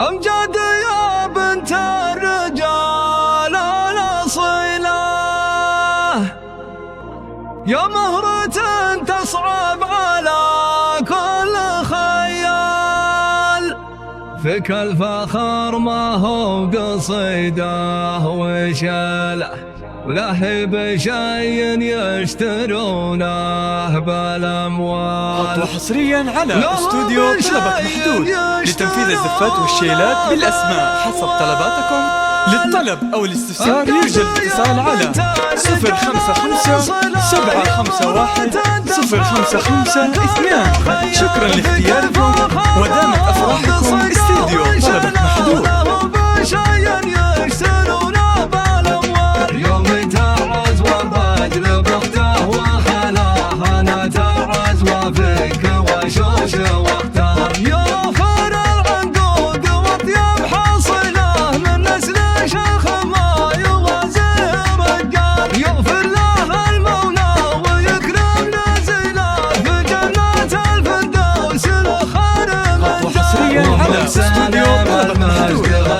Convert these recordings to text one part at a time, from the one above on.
أمجد يا بنت الرجال الأصيلة، يا مهرة تصعب على كل خيال، فيك الفخر ما هو قصيده وشاله، ولا هي بشيء يشترونه بالأموال. وحصريا على استوديو طلبك محدود لتنفيذ الزفات والشيلات بالأسماء حسب طلباتكم. للطلب أو الاستفسار يرجى الاتصال على 055-751-055-2. شكرا لاختياركم ودامت أفراحكم. استوديو طلبك محدود. استوديو طلبك محدود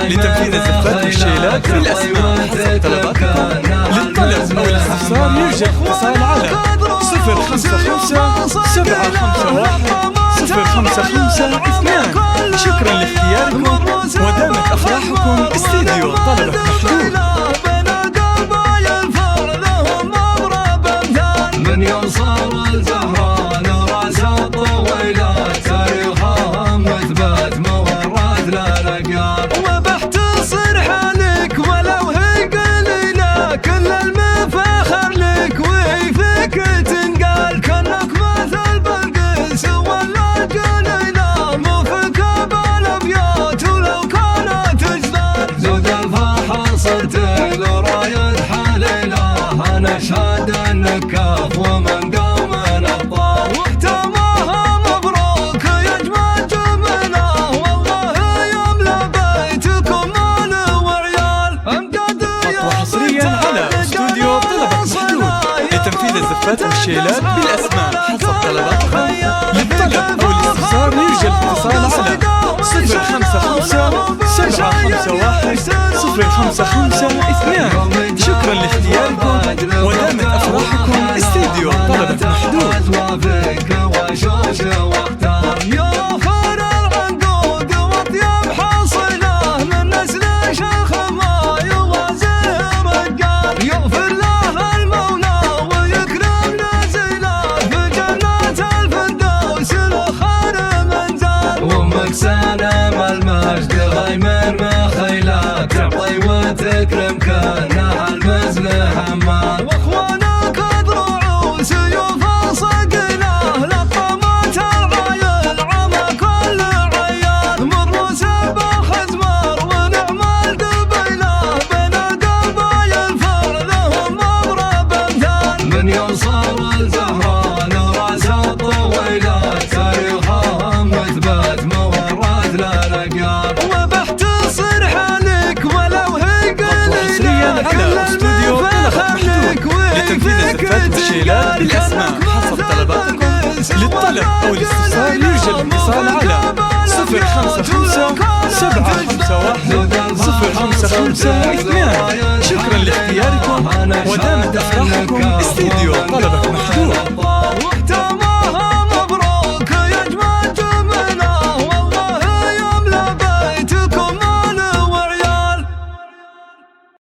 لتنفيذ الزفات والشيلات بالأسماء حسب طلباتكم. للطلب أو الاستفسار يرجى الاتصال على 055-751-055-2. شكرا لاختياركم ودامت أفراحكم. استوديو طلبك محدود. من يوصل الزهران راسها طويلة، تاريخها مثبت مورد للأقيام، وبحتصر حالك ولو هي قليلة، كل المفاخر لك وفيك تنقال، كأنك مثل بلقيس ولا جليلة، مو فيك بالأبيات ولو كانت جدار، زود الفرحة صرت لراية حليلة، أنا أشهد أنك كاف ومن قوم الأبطال، واختمها مبروك يجمع جمنا، والله يملى بيتكم مال وعيال. أمجد وحصريا على استوديو طلبك محدود لتنفيذ الزفات والشيلات بالأسماء حسب طلباتكم. للطلب أو الاستفسار يرجى الاتصال على 055-751-055-2. شكرا لاختياركم ودامت أفراحكم. استوديو طلبك محدود. سلام المجد غيمر ما خيلك، تعطي وتكرم كانها المزل حمال، واخوانك ضروع وسيوف صقله، لطمات العايل عمى كل عيال، مروا سبا خزمر ونعم القبيله، بين القبايل فعلهم مضرب امثال، من يوصل الزهران راسها طويله، تاريخها مثبت للأقيام، وبحتصر حالك ولو هي قليلة، على استوديو طلبك محدود لتنفيذ الزفات والشيلات بالأسماء حسب طلباتكم. للطلب أو الاستفسار يرجى الاتصال على 055-751-055-2. شكرا لاختياركم ودامت أفراحكم. استوديو طلبك محدود.